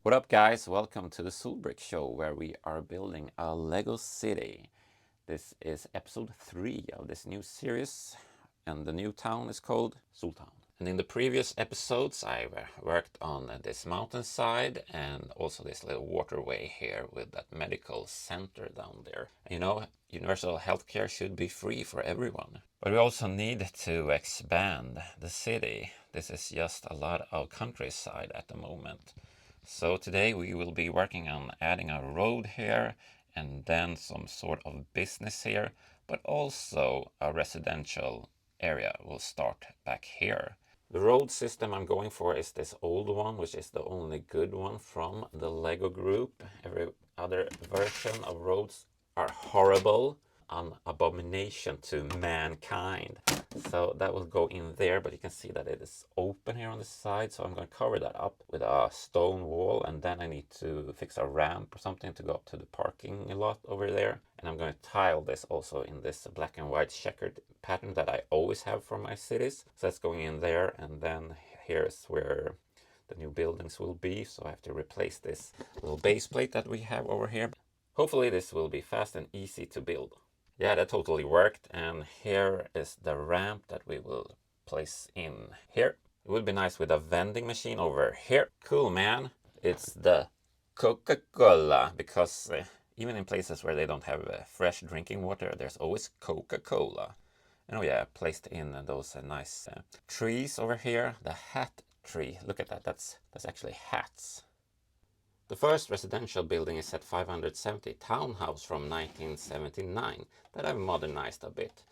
What up, guys? Welcome to the Solbrick Show, where we are building a Lego city. This is episode 3 of this new series, and the new town is called Soltown. And in the previous episodes, I worked on this mountainside and also this little waterway here with that medical center down there. You know, universal healthcare should be free for everyone. But we also need to expand the city. This is just a lot of countryside at the moment. So today we will be working on adding a road here and then some sort of business here, but also a residential area will start back here. The road system I'm going for is this old one, which is the only good one from the Lego group. Every other version of roads are horrible, an abomination to mankind. So that will go in there, but you can see that it is open here on the side. So I'm going to cover that up with a stone wall, and then I need to fix a ramp or something to go up to the parking lot over there. And I'm going to tile this also in this black and white checkered pattern that I always have for my cities. So that's going in there, and then here's where the new buildings will be. So I have to replace this little base plate that we have over here. Hopefully this will be fast and easy to build. Yeah, that totally worked, and here is the ramp that we will place in here. It would be nice with a vending machine over here. Cool, man. It's the Coca-Cola, because even in places where they don't have fresh drinking water, there's always Coca-Cola. And oh yeah, placed in those nice trees over here. The hat tree, look at that, that's actually hats. The first residential building is at 570 townhouse from 1979 that I've modernized a bit.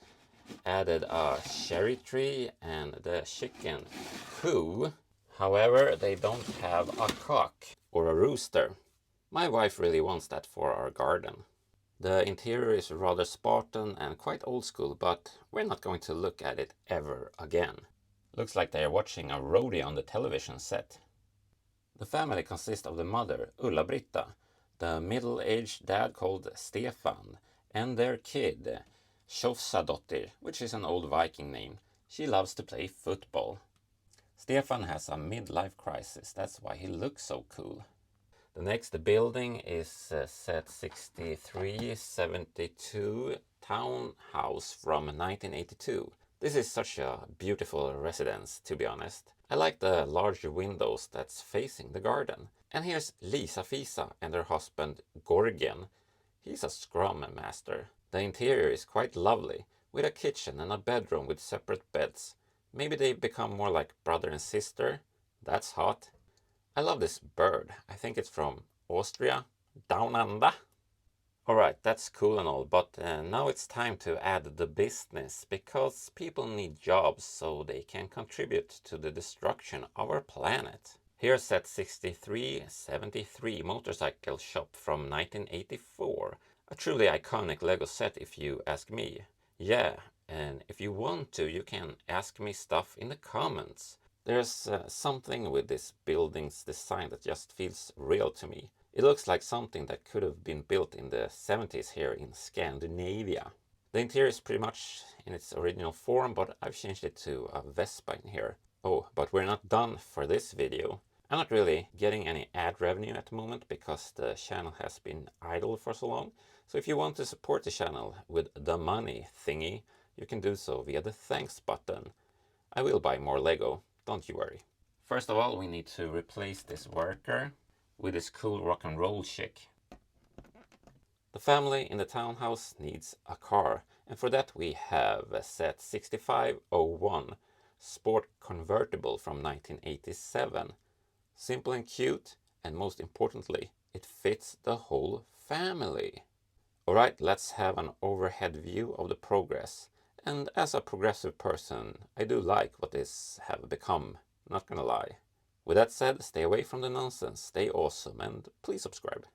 Added a cherry tree and the chicken coop. However, they don't have a cock or a rooster. My wife really wants that for our garden. The interior is rather Spartan and quite old school, but we're not going to look at it ever again. Looks like they are watching a rodeo on the television set. The family consists of the mother, Ulla-Britta, the middle-aged dad called Stefan, and their kid, Tjofsadottir, which is an old Viking name. She loves to play football. Stefan has a midlife crisis, that's why he looks so cool. The next building is set 6372 townhouse from 1982. This is such a beautiful residence, to be honest. I like the larger windows that's facing the garden. And here's Lisa Fisa and her husband Gorgen. He's a scrum master. The interior is quite lovely, with a kitchen and a bedroom with separate beds. Maybe they become more like brother and sister. That's hot. I love this bird. I think it's from Austria. Down under. Alright, that's cool and all, but now it's time to add the business, because people need jobs so they can contribute to the destruction of our planet. Here's at 6373 motorcycle shop from 1984. A truly iconic Lego set if you ask me. Yeah, and if you want to, you can ask me stuff in the comments. There's something with this building's design that just feels real to me. It looks like something that could have been built in the 70s here in Scandinavia. The interior is pretty much in its original form, but I've changed it to a Vespa in here. Oh, but we're not done for this video. I'm not really getting any ad revenue at the moment because the channel has been idle for so long. So if you want to support the channel with the money thingy, you can do so via the thanks button. I will buy more Lego, don't you worry. First of all, we need to replace this worker with this cool rock and roll chick. The family in the townhouse needs a car, and for that we have a set 6501 Sport Convertible from 1987. Simple and cute, and most importantly, it fits the whole family. Alright, let's have an overhead view of the progress. And as a progressive person, I do like what this have become, not gonna lie. With that said, stay away from the nonsense, stay awesome, and please subscribe.